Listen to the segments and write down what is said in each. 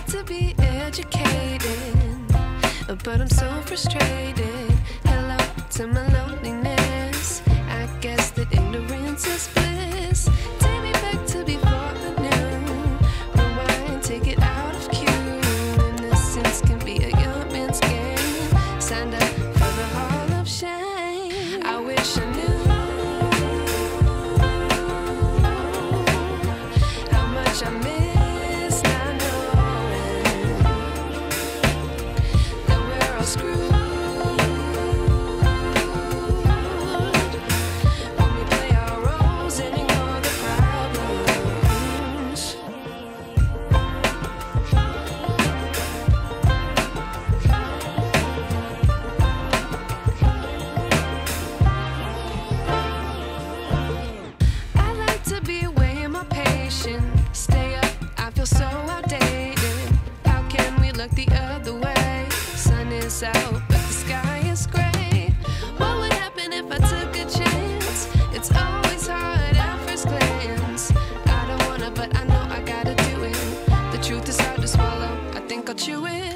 to be educated, but I'm so frustrated. Hello to my loneliness. I guess that ignorance is bliss. Take me back to before the new. Rewind, take it out of cue. Innocence can be a young man's game. Signed up for the hall of shame. I wish I knew how much I miss not knowing that we're all screwed. When we play our roles and ignore the problems. I like to be weighing my patience. Stay up, I feel so outdated. How can we look the other way? Sun is out, but the sky is gray. What would happen if I took a chance? It's always hard at first glance. I don't wanna, but I know I gotta do it. The truth is hard to swallow. I think I'll chew it.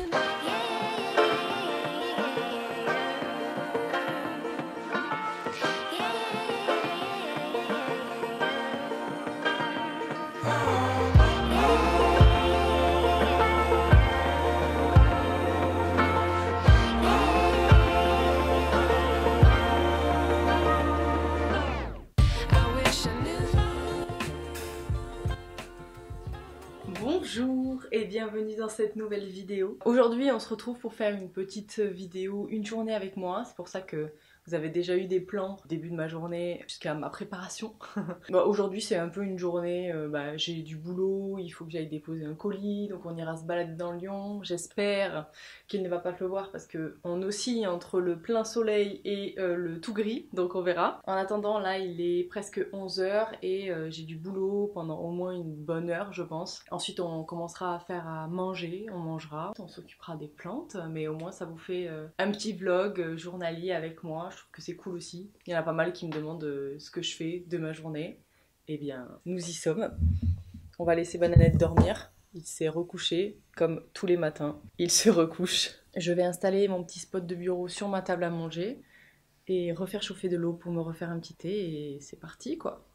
I wish I knew. Bonjour et bienvenue dans cette nouvelle vidéo. Aujourd'hui on se retrouve pour faire une petite vidéo, une journée avec moi. C'est pour ça que vous avez déjà eu des plans au début de ma journée jusqu'à ma préparation. Aujourd'hui c'est un peu une journée, j'ai du boulot, il faut que j'aille déposer un colis, donc on ira se balader dans Lyon. J'espère qu'il ne va pas pleuvoir parce qu'on oscille entre le plein soleil et le tout gris, donc on verra. En attendant là il est presque 11h et j'ai du boulot pendant au moins une bonne heure je pense. Ensuite on commencera à faire à manger, on mangera, on s'occupera des plantes, mais au moins ça vous fait un petit vlog journalier avec moi. Je trouve que c'est cool aussi. Il y en a pas mal qui me demandent ce que je fais de ma journée. Eh bien, nous y sommes. On va laisser Bananette dormir. Il s'est recouché comme tous les matins. Il se recouche. Je vais installer mon petit spot de bureau sur ma table à manger et refaire chauffer de l'eau pour me refaire un petit thé et c'est parti quoi.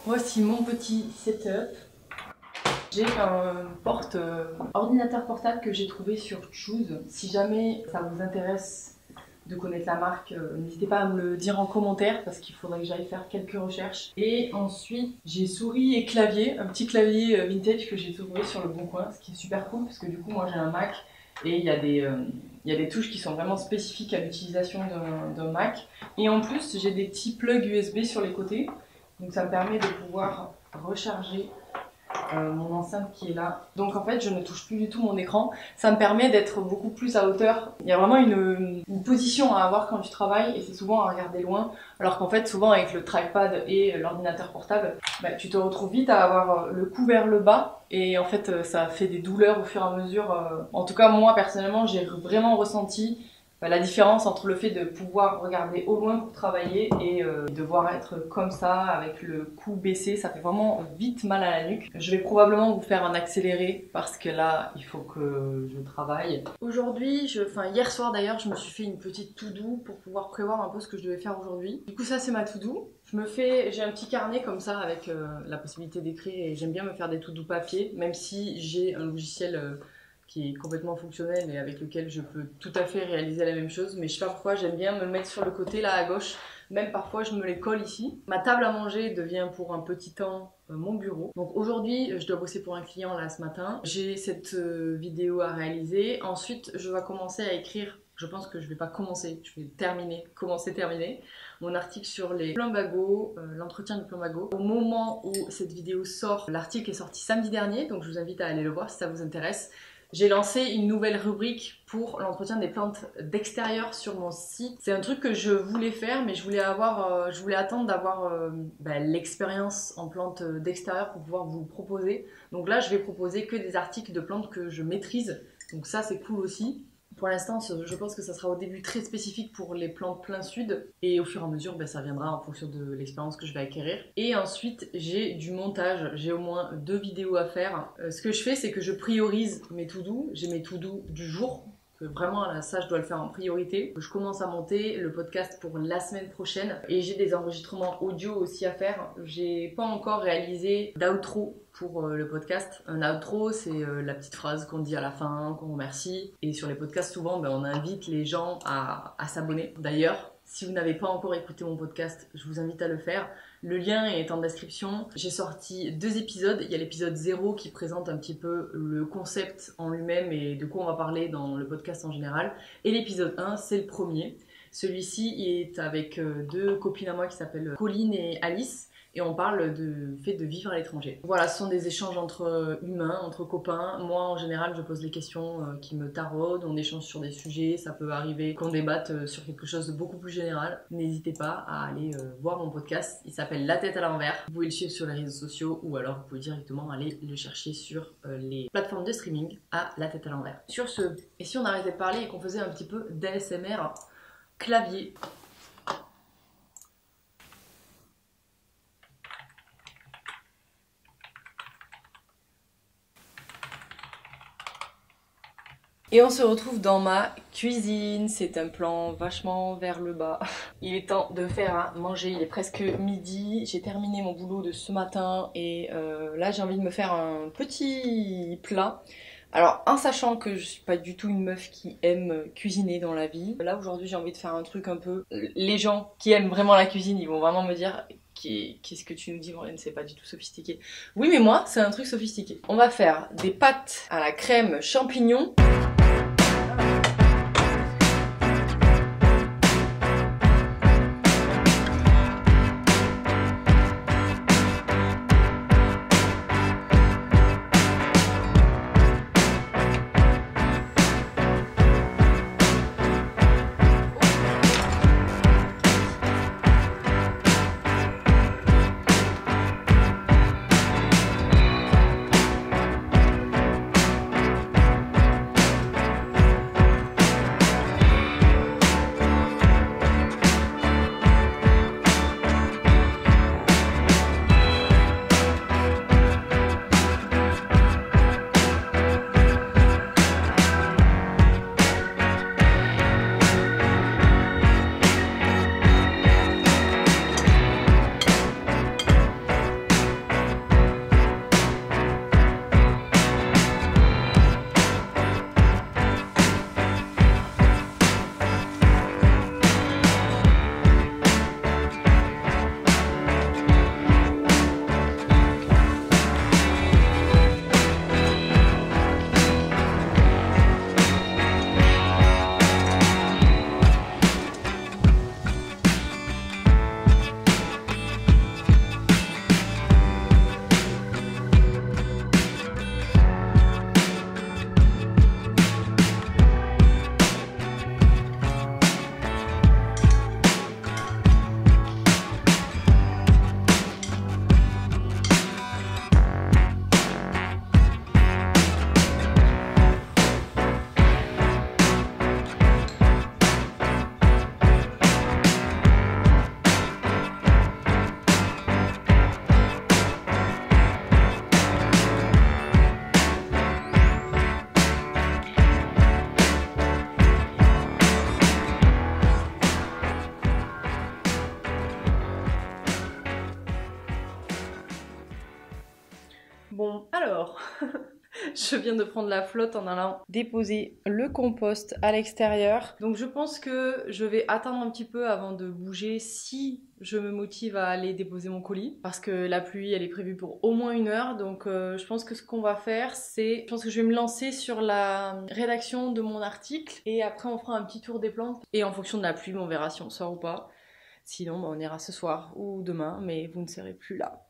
Voici mon petit setup. J'ai un ordinateur portable que j'ai trouvé sur Choose. Si jamais ça vous intéresse de connaître la marque, n'hésitez pas à me le dire en commentaire parce qu'il faudrait que j'aille faire quelques recherches. Et ensuite, j'ai souris et clavier, un petit clavier vintage que j'ai trouvé sur le bon coin, ce qui est super cool parce que du coup moi j'ai un Mac et il y a des touches qui sont vraiment spécifiques à l'utilisation d'un Mac. Et en plus, j'ai des petits plugs USB sur les côtés. Donc ça me permet de pouvoir recharger mon enceinte qui est là. Donc en fait je ne touche plus du tout mon écran. Ça me permet d'être beaucoup plus à hauteur. Il y a vraiment une position à avoir quand tu travailles et c'est souvent à regarder loin. Alors qu'en fait souvent avec le tripod et l'ordinateur portable, tu te retrouves vite à avoir le cou vers le bas. Et en fait ça fait des douleurs au fur et à mesure. En tout cas moi personnellement j'ai vraiment ressenti la différence entre le fait de pouvoir regarder au loin pour travailler et devoir être comme ça avec le cou baissé, ça fait vraiment vite mal à la nuque. Je vais probablement vous faire un accéléré parce que là il faut que je travaille. Aujourd'hui, hier soir d'ailleurs, je me suis fait une petite to-do pour pouvoir prévoir un peu ce que je devais faire aujourd'hui. Du coup ça c'est ma to-do. J'ai un petit carnet comme ça avec la possibilité d'écrire et j'aime bien me faire des to-do papier, même si j'ai un logiciel qui est complètement fonctionnel et avec lequel je peux tout à fait réaliser la même chose, mais je sais pas pourquoi j'aime bien me le mettre sur le côté là à gauche, même parfois je me les colle ici. Ma table à manger devient pour un petit temps mon bureau. Donc aujourd'hui je dois bosser pour un client là ce matin, j'ai cette vidéo à réaliser, ensuite je vais commencer à écrire, je pense que je vais pas commencer, je vais terminer mon article sur les plumbagos, l'entretien du plumbago. Au moment où cette vidéo sort, l'article est sorti samedi dernier, donc je vous invite à aller le voir si ça vous intéresse. J'ai lancé une nouvelle rubrique pour l'entretien des plantes d'extérieur sur mon site. C'est un truc que je voulais faire, mais je voulais attendre d'avoir l'expérience en plantes d'extérieur pour pouvoir vous proposer. Donc là, je vais proposer que des articles de plantes que je maîtrise. Donc ça, c'est cool aussi. Pour l'instant, je pense que ça sera au début très spécifique pour les plantes plein sud et au fur et à mesure, ça viendra en fonction de l'expérience que je vais acquérir. Et ensuite, j'ai du montage, j'ai au moins 2 vidéos à faire. Ce que je fais, c'est que je priorise mes to-do, j'ai mes to-do du jour. Que vraiment là, ça je dois le faire en priorité. Je commence à monter le podcast pour la semaine prochaine et j'ai des enregistrements audio aussi à faire. J'ai pas encore réalisé d'outro pour le podcast. Un outro, c'est la petite phrase qu'on dit à la fin, qu'on remercie. Et sur les podcasts, souvent, on invite les gens à s'abonner. D'ailleurs, si vous n'avez pas encore écouté mon podcast, je vous invite à le faire. Le lien est en description. J'ai sorti 2 épisodes. Il y a l'épisode 0 qui présente un petit peu le concept en lui-même et de quoi on va parler dans le podcast en général. Et l'épisode 1, c'est le premier. Celui-ci est avec 2 copines à moi qui s'appellent Colline et Alice. Et on parle du fait de vivre à l'étranger. Voilà, ce sont des échanges entre humains, entre copains. Moi, en général, je pose des questions qui me taraudent, on échange sur des sujets, ça peut arriver qu'on débatte sur quelque chose de beaucoup plus général. N'hésitez pas à aller voir mon podcast, il s'appelle La tête à l'envers. Vous pouvez le suivre sur les réseaux sociaux ou alors vous pouvez directement aller le chercher sur les plateformes de streaming à La tête à l'envers. Sur ce, et si on arrêtait de parler et qu'on faisait un petit peu d'ASMR clavier? Et on se retrouve dans ma cuisine, c'est un plan vachement vers le bas. Il est temps de faire à manger, il est presque midi, j'ai terminé mon boulot de ce matin et là j'ai envie de me faire un petit plat. Alors en sachant que je suis pas du tout une meuf qui aime cuisiner dans la vie, là aujourd'hui j'ai envie de faire un truc un peu... Les gens qui aiment vraiment la cuisine, ils vont vraiment me dire... Qu'est-ce que tu nous dis, Maureen? C'est pas du tout sophistiqué. Oui, mais moi, c'est un truc sophistiqué. On va faire des pâtes à la crème champignon. Bon, alors, je viens de prendre la flotte en allant déposer le compost à l'extérieur. Donc je pense que je vais attendre un petit peu avant de bouger si je me motive à aller déposer mon colis. Parce que la pluie, elle est prévue pour au moins 1 heure. Donc je pense que ce qu'on va faire, c'est... Je pense que je vais me lancer sur la rédaction de mon article. Et après, on fera un petit tour des plantes. Et en fonction de la pluie, on verra si on sort ou pas. Sinon, on ira ce soir ou demain, mais vous ne serez plus là.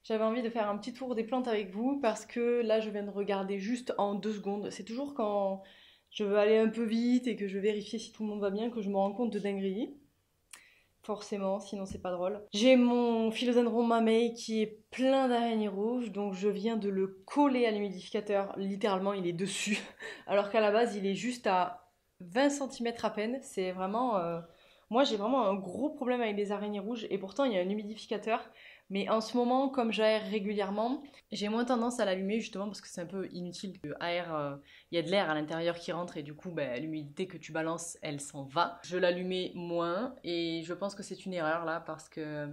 J'avais envie de faire un petit tour des plantes avec vous parce que là je viens de regarder juste en 2 secondes. C'est toujours quand je veux aller un peu vite et que je veux vérifier si tout le monde va bien que je me rends compte de dingueries. Forcément, sinon c'est pas drôle. J'ai mon philodendron mamey qui est plein d'araignées rouges, donc je viens de le coller à l'humidificateur. Littéralement il est dessus, alors qu'à la base il est juste à 20 centimètres à peine. C'est vraiment... Moi, j'ai vraiment un gros problème avec les araignées rouges et pourtant, il y a un humidificateur. Mais en ce moment, comme j'aère régulièrement, j'ai moins tendance à l'allumer justement parce que c'est un peu inutile. Il y a de l'air à l'intérieur qui rentre et du coup, ben, l'humidité que tu balances, elle s'en va. Je l'allumais moins et je pense que c'est une erreur là parce que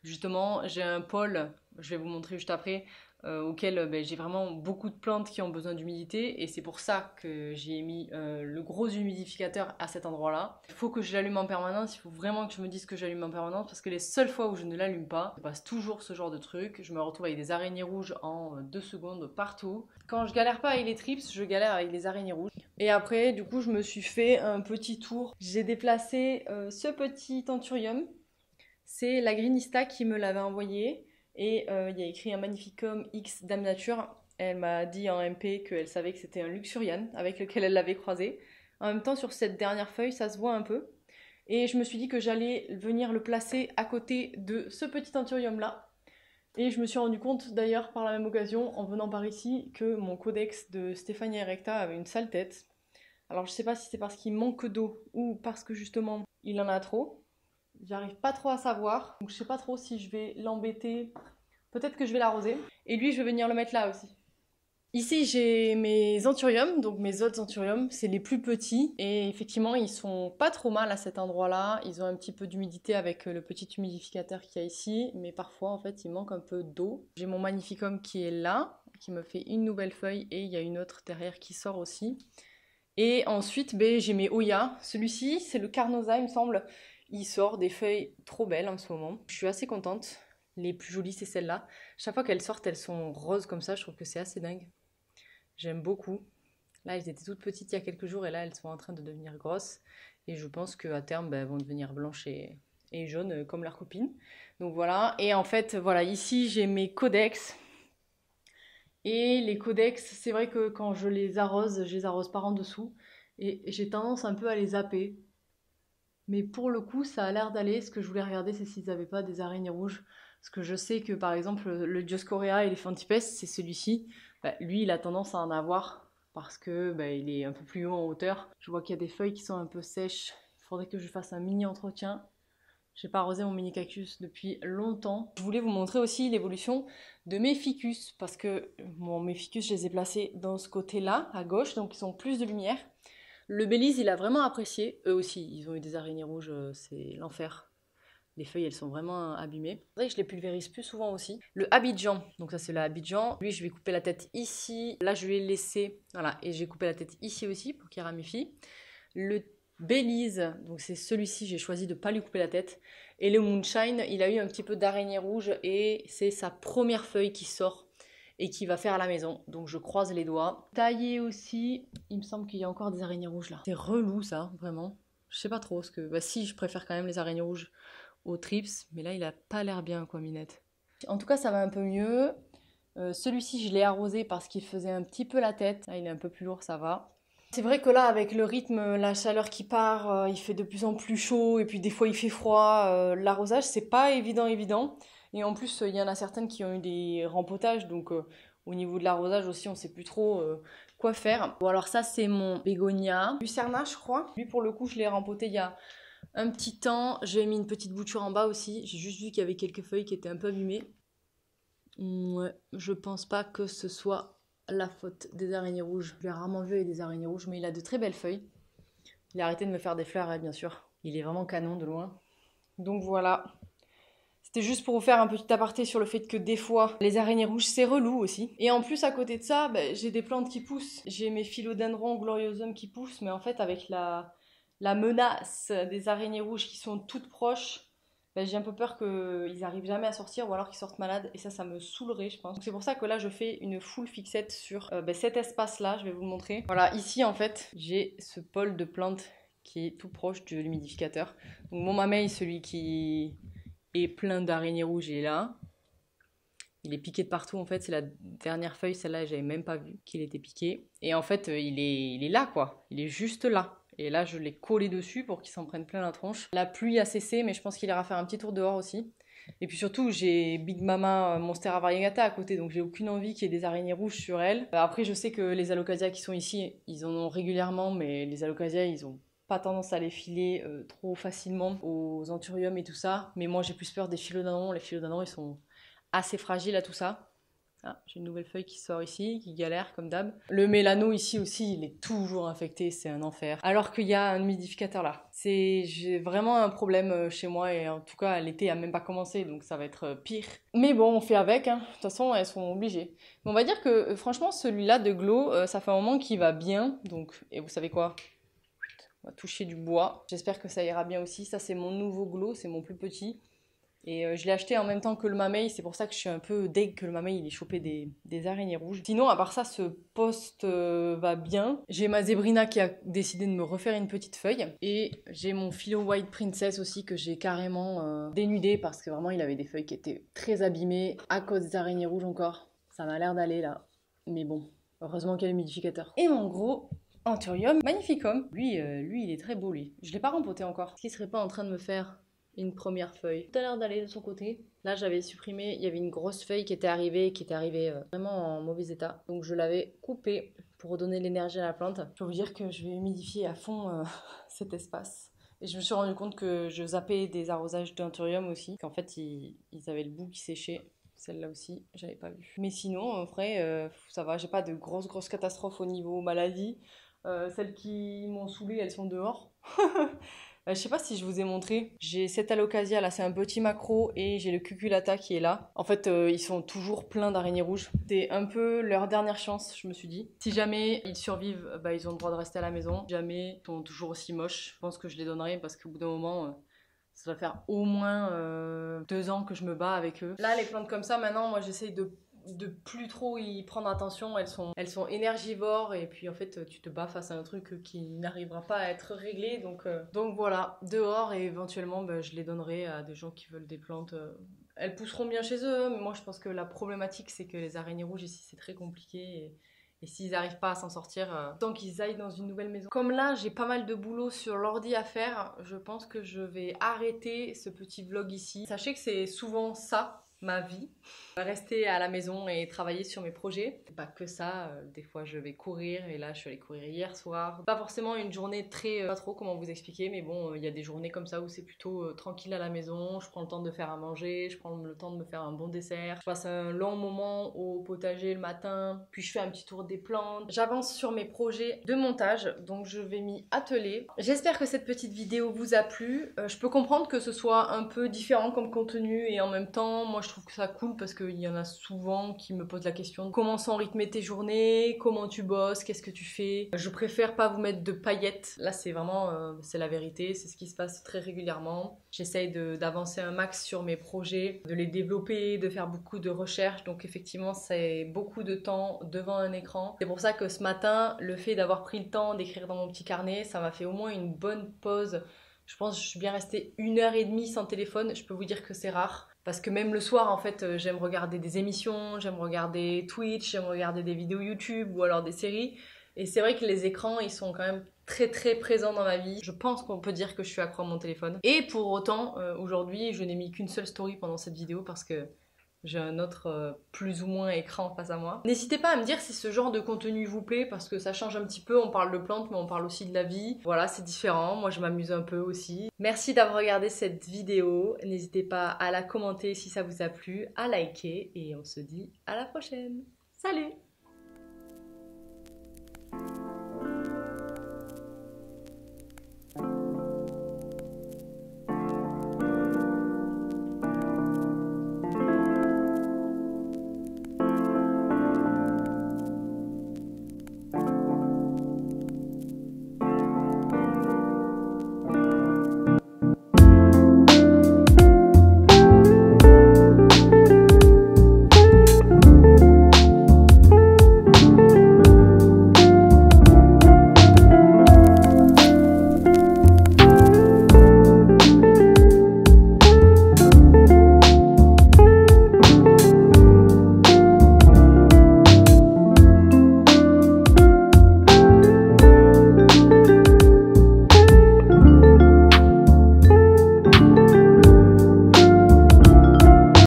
justement, j'ai un pôle, je vais vous montrer juste après, auquel ben, j'ai vraiment beaucoup de plantes qui ont besoin d'humidité et c'est pour ça que j'ai mis le gros humidificateur à cet endroit-là. Il faut que je l'allume en permanence, il faut vraiment que je me dise que j'allume en permanence parce que les seules fois où je ne l'allume pas, il passe toujours ce genre de truc. Je me retrouve avec des araignées rouges en 2 secondes partout. Quand je galère pas avec les trips, je galère avec les araignées rouges. Et après, du coup, je me suis fait un petit tour. J'ai déplacé ce petit anthurium. C'est la Greenista qui me l'avait envoyé. Et il y a écrit un Magnificum X Dame Nature. Elle m'a dit en MP qu'elle savait que c'était un Luxurian avec lequel elle l'avait croisé. En même temps, sur cette dernière feuille, ça se voit un peu. Et je me suis dit que j'allais venir le placer à côté de ce petit anthurium là. Et je me suis rendu compte d'ailleurs par la même occasion, en venant par ici, que mon codex de Stéphania erecta avait une sale tête. Alors je sais pas si c'est parce qu'il manque d'eau ou parce que justement il en a trop. J'arrive pas trop à savoir. Donc je sais pas trop si je vais l'embêter. Peut-être que je vais l'arroser. Et lui, je vais venir le mettre là aussi. Ici, j'ai mes anthuriums, donc mes autres anthuriums, c'est les plus petits. Et effectivement, ils sont pas trop mal à cet endroit-là. Ils ont un petit peu d'humidité avec le petit humidificateur qu'il y a ici. Mais parfois, en fait, il manque un peu d'eau. J'ai mon Magnificum qui est là, qui me fait une nouvelle feuille. Et il y a une autre derrière qui sort aussi. Et ensuite, ben, j'ai mes Oya. Celui-ci, c'est le Carnosa, il me semble. Il sort des feuilles trop belles en ce moment. Je suis assez contente. Les plus jolies, c'est celles-là. Chaque fois qu'elles sortent, elles sont roses comme ça. Je trouve que c'est assez dingue. J'aime beaucoup. Là, elles étaient toutes petites il y a quelques jours et là, elles sont en train de devenir grosses. Et je pense qu'à terme, elles vont devenir blanches et jaunes comme leurs copines. Donc voilà. Et en fait, voilà, ici, j'ai mes codex. Et les codex, c'est vrai que quand je les arrose par en dessous. Et j'ai tendance un peu à les zapper. Mais pour le coup, ça a l'air d'aller. Ce que je voulais regarder, c'est s'ils n'avaient pas des araignées rouges. Parce que je sais que, par exemple, le Dioscorea Elephantipes, c'est celui-ci. Bah, lui, il a tendance à en avoir parce que bah, il est un peu plus haut en hauteur. Je vois qu'il y a des feuilles qui sont un peu sèches. Il faudrait que je fasse un mini entretien. J'ai pas arrosé mon mini cactus depuis longtemps. Je voulais vous montrer aussi l'évolution de mes ficus parce que mes ficus, je les ai placés dans ce côté-là, à gauche, donc ils ont plus de lumière. Le Belize, il a vraiment apprécié. Eux aussi, ils ont eu des araignées rouges, c'est l'enfer. Les feuilles, elles sont vraiment abîmées. C'est vrai que je les pulvérise plus souvent aussi. Le Abidjan, donc ça c'est le Abidjan. Lui, je vais couper la tête ici. Là, je vais laisser, voilà, et j'ai coupé la tête ici aussi pour qu'il ramifie. Le Belize, donc c'est celui-ci, j'ai choisi de ne pas lui couper la tête. Et le Moonshine, il a eu un petit peu d'araignée rouge et c'est sa première feuille qui sort et qui va faire à la maison. Donc je croise les doigts. Taillé aussi, il me semble qu'il y a encore des araignées rouges là. C'est relou ça, vraiment. Je sais pas trop, parce que bah si, je préfère quand même les araignées rouges aux trips, mais là il a pas l'air bien quoi, Minette. En tout cas, ça va un peu mieux. Celui-ci, je l'ai arrosé parce qu'il faisait un petit peu la tête. Là, il est un peu plus lourd, ça va. C'est vrai que là, avec le rythme, la chaleur qui part, il fait de plus en plus chaud et puis des fois il fait froid. L'arrosage, c'est pas évident. Et en plus, il y en a certaines qui ont eu des rempotages, donc au niveau de l'arrosage aussi, on sait plus trop quoi faire. Bon, alors ça, c'est mon bégonia. Lucerna, je crois. Lui, pour le coup, je l'ai rempoté il y a un petit temps. J'ai mis une petite bouture en bas aussi. J'ai juste vu qu'il y avait quelques feuilles qui étaient un peu abîmées. Ouais, je pense pas que ce soit la faute des araignées rouges. Je l'ai rarement vu avec des araignées rouges, mais il a de très belles feuilles. Il a arrêté de me faire des fleurs, bien sûr. Il est vraiment canon de loin. Donc voilà. C'était juste pour vous faire un petit aparté sur le fait que des fois, les araignées rouges, c'est relou aussi. Et en plus, à côté de ça, j'ai des plantes qui poussent. J'ai mes philodendrons gloriosum qui poussent, mais en fait, avec la menace des araignées rouges qui sont toutes proches, j'ai un peu peur qu'ils n'arrivent jamais à sortir ou alors qu'ils sortent malades. Et ça me saoulerait, je pense. Donc c'est pour ça que là, je fais une full fixette sur cet espace-là. Je vais vous le montrer. Voilà, ici, en fait, j'ai ce pôle de plantes qui est tout proche de l'humidificateur. Donc mon mamey, celui qui est plein d'araignées rouges, il est là. Il est piqué de partout, en fait. C'est la dernière feuille, celle-là, j'avais même pas vu qu'il était piqué. Et en fait, il est là, quoi. Il est juste là. Et là, je l'ai collé dessus pour qu'il s'en prenne plein la tronche. La pluie a cessé, mais je pense qu'il ira faire un petit tour dehors aussi. Et puis surtout, j'ai Big Mama Monstera variegata à côté, donc j'ai aucune envie qu'il y ait des araignées rouges sur elle. Après, je sais que les alocasias qui sont ici, ils en ont régulièrement, mais les alocasias, ils ont pas tendance à les filer trop facilement aux anthuriums et tout ça. Mais moi, j'ai plus peur des philodendrons. Les philodendrons, ils sont assez fragiles à tout ça. Ah, j'ai une nouvelle feuille qui sort ici, qui galère comme d'hab. Le mélano ici aussi, il est toujours infecté, c'est un enfer. Alors qu'il y a un humidificateur là. J'ai vraiment un problème chez moi et en tout cas l'été a même pas commencé donc ça va être pire. Mais bon, on fait avec, hein. De toute façon elles sont obligées. Mais on va dire que franchement celui-là de Glow, ça fait un moment qu'il va bien. Donc, et vous savez quoi? On va toucher du bois. J'espère que ça ira bien aussi. Ça c'est mon nouveau Glow, c'est mon plus petit. Et je l'ai acheté en même temps que le Mamey, c'est pour ça que je suis un peu deg que le Mamey il ait chopé des araignées rouges. Sinon, à part ça, ce poste va bien. J'ai ma Zébrina qui a décidé de me refaire une petite feuille. Et j'ai mon Philo White Princess aussi que j'ai carrément dénudé parce que vraiment il avait des feuilles qui étaient très abîmées à cause des araignées rouges encore. Ça m'a l'air d'aller là. Mais bon, heureusement qu'il y a l'humidificateur. Et mon gros Anthurium Magnificum. Lui, il est très beau lui. Je l'ai pas rempoté encore. Est-ce qu'il serait pas en train de me faire une première feuille? Tout à l'heure d'aller de son côté. Là, j'avais supprimé, il y avait une grosse feuille qui était arrivée vraiment en mauvais état. Donc je l'avais coupée pour redonner l'énergie à la plante. Je peux vous dire que je vais humidifier à fond cet espace. Et je me suis rendu compte que je zappais des arrosages d'anthurium aussi. Qu'en fait, ils avaient le bout qui séchait. Celle-là aussi, j'avais pas vu. Mais sinon, en vrai, ça va, j'ai pas de grosses catastrophes au niveau maladie. Celles qui m'ont saoulée, elles sont dehors. Je sais pas si je vous ai montré, j'ai cette alocasia là, c'est un petit macro et j'ai le cuculata qui est là. En fait, ils sont toujours pleins d'araignées rouges. C'est un peu leur dernière chance, je me suis dit. Si jamais ils survivent, ils ont le droit de rester à la maison. Si jamais ils sont toujours aussi moches, je pense que je les donnerai parce qu'au bout d'un moment, ça va faire au moins 2 ans que je me bats avec eux. Là, les plantes comme ça, maintenant, moi j'essaye de plus trop y prendre attention, elles sont énergivores et puis en fait tu te bats face à un truc qui n'arrivera pas à être réglé donc voilà, dehors et éventuellement je les donnerai à des gens qui veulent des plantes. Elles pousseront bien chez eux, mais moi je pense que la problématique c'est que les araignées rouges ici c'est très compliqué et s'ils n'arrivent pas à s'en sortir, tant qu'ils aillent dans une nouvelle maison. Comme là, j'ai pas mal de boulot sur l'ordi à faire, je pense que je vais arrêter ce petit vlog ici. Sachez que c'est souvent ça, ma vie. Rester à la maison et travailler sur mes projets. Pas que ça, des fois je vais courir et là je suis allée courir hier soir. Pas forcément une journée très, pas trop comment vous expliquer, mais bon, il y a des journées comme ça où c'est plutôt tranquille à la maison. Je prends le temps de faire à manger, je prends le temps de me faire un bon dessert. Je passe un long moment au potager le matin, puis je fais un petit tour des plantes. J'avance sur mes projets de montage, donc je vais m'y atteler. J'espère que cette petite vidéo vous a plu. Je peux comprendre que ce soit un peu différent comme contenu et en même temps, moi je trouve que ça cool parce qu'il y en a souvent qui me posent la question de comment sont rythmées tes journées, comment tu bosses, qu'est-ce que tu fais. Je préfère pas vous mettre de paillettes. Là c'est vraiment, c'est la vérité, c'est ce qui se passe très régulièrement. J'essaye d'avancer un max sur mes projets, de les développer, de faire beaucoup de recherches. Donc effectivement c'est beaucoup de temps devant un écran. C'est pour ça que ce matin, le fait d'avoir pris le temps d'écrire dans mon petit carnet, ça m'a fait au moins une bonne pause. Je pense que je suis bien restée 1h30 sans téléphone. Je peux vous dire que c'est rare. Parce que même le soir, en fait, j'aime regarder des émissions, j'aime regarder Twitch, j'aime regarder des vidéos YouTube ou alors des séries. Et c'est vrai que les écrans, ils sont quand même très très présents dans ma vie. Je pense qu'on peut dire que je suis accro à mon téléphone. Et pour autant, aujourd'hui, je n'ai mis qu'une seule story pendant cette vidéo parce que j'ai un autre plus ou moins écran face à moi. N'hésitez pas à me dire si ce genre de contenu vous plaît parce que ça change un petit peu. On parle de plantes mais on parle aussi de la vie. Voilà, c'est différent. Moi je m'amuse un peu aussi. Merci d'avoir regardé cette vidéo. N'hésitez pas à la commenter si ça vous a plu, à liker et on se dit à la prochaine. Salut!